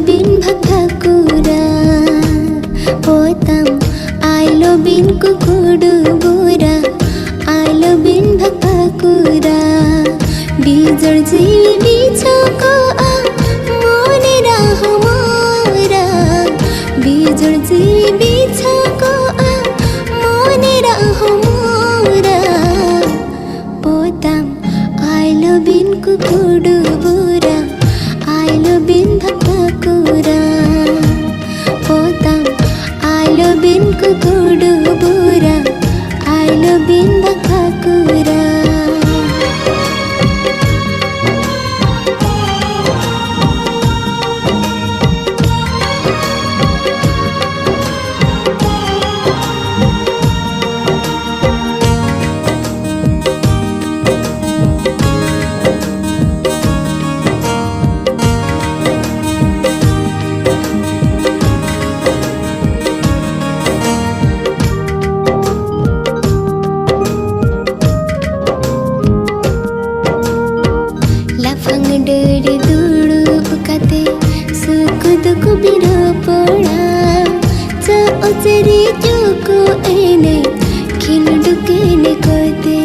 bin bhakura potam ailo bin kukudu bura ailo bin bhakura bijor jiwi bichoko a mone rahmara bijor jiwi bichoko a mone rahmara potam ailo bin kukudu bura ailo bin bhakura potam ailo bin kukudu bura ailo bin bhakura cherry चुको एने खिल डुकेने कोते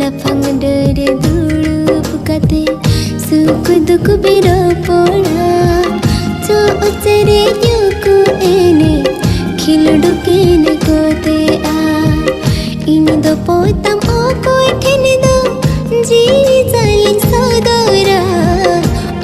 लफंग डरे दुड़ू पुकाते सुख दुख बिरो पोड़ा cherry चुको एने खिल डुकेने कोते इन दो पोतम ओ कोई ठेने दो जीवी चालिंग सदरा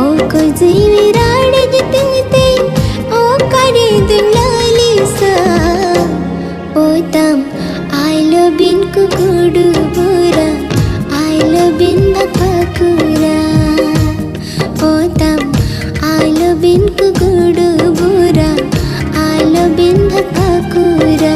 ओ को जीवी राड़े जितंगते ओ करे दुलालिसा पोतम आइलो बिन कुकुडु बुरा आइलो बिन बखकुरा पोतम आइलो बिन कुकुडु बुरा आइलो बिन बखकुरा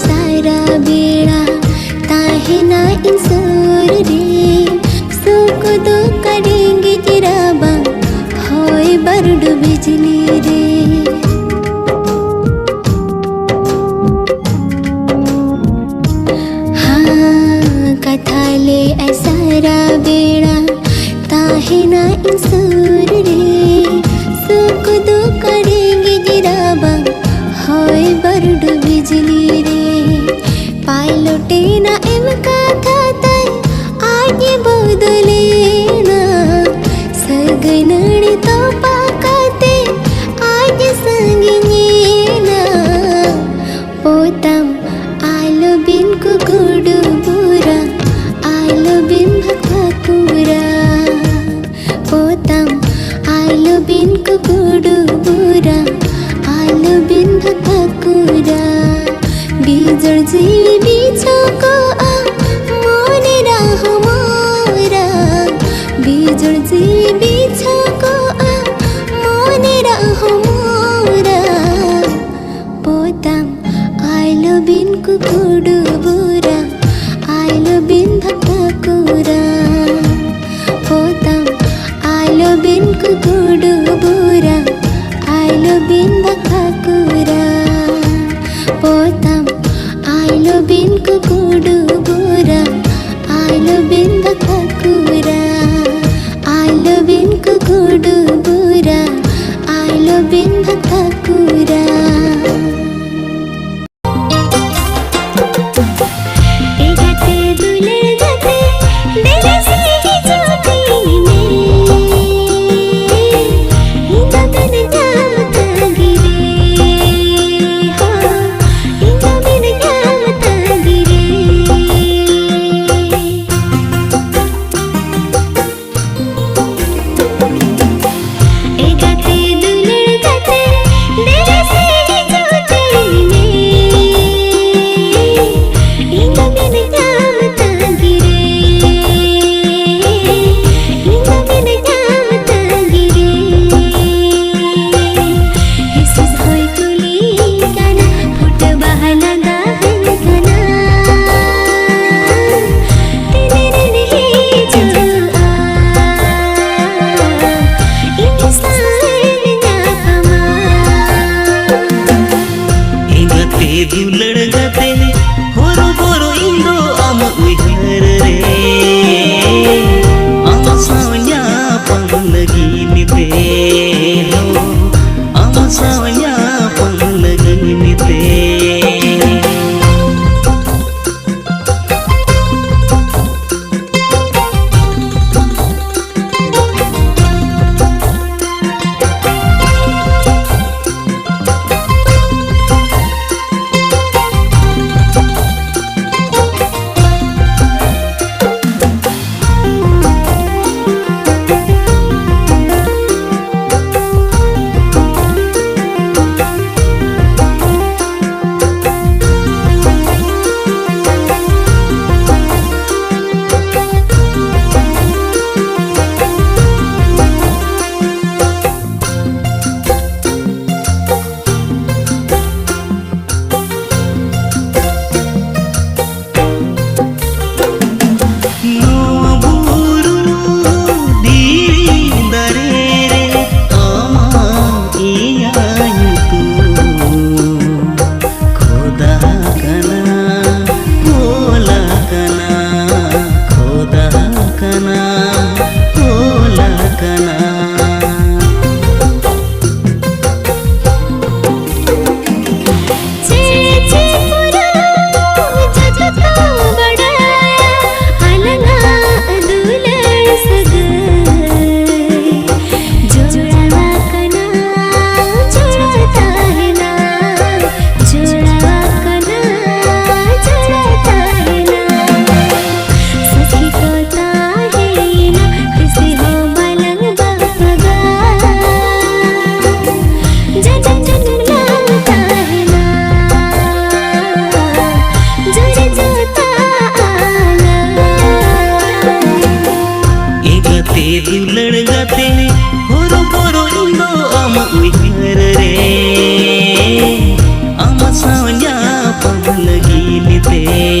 सारा बेड़ा ताहे ना इंसोर रे सुख दो करेंगे जिराबा होए बरड बिजली रे हाँ कथा ले सारा बेड़ा ताहे ना इंसोर रे सुख दो करेंगे जिराबा होए बरड बिजली रे पायलोटे ना एम कथा तय आगे बदले ना सगनड़ तो पाकते आज संगिने ना पोतम आइलो बिन कुकुडु बुरा आइलो बिन बखकुरा पोतम आइलो बिन कुकुडु बुरा आइलो बिन बखकुरा बीजर जीवी बिचको आ मने रहमरा बीजर जीवी बिचको आ मने रहमरा पोतम आइलो बिन कुकुडु बुरा आइलो बिन बखकुरा पोतम आइलो बिन कुकुडु बुरा आइलो बिन बखकुरा पोतम आइलो बिन कुकुडु बुरा आइलो बिन बखकुरा आइलो बिन कुकुडु बुरा आइलो बिन बखकुरा दुलड़ गते होरो बोरो इंदो आम उइहर रे आम सावnya pang lagi nite ho आम सावnya pang lagi nite दुलड़ गते होरो बोरो इंदो आम उइहर रे आम सावnya pang lagi nite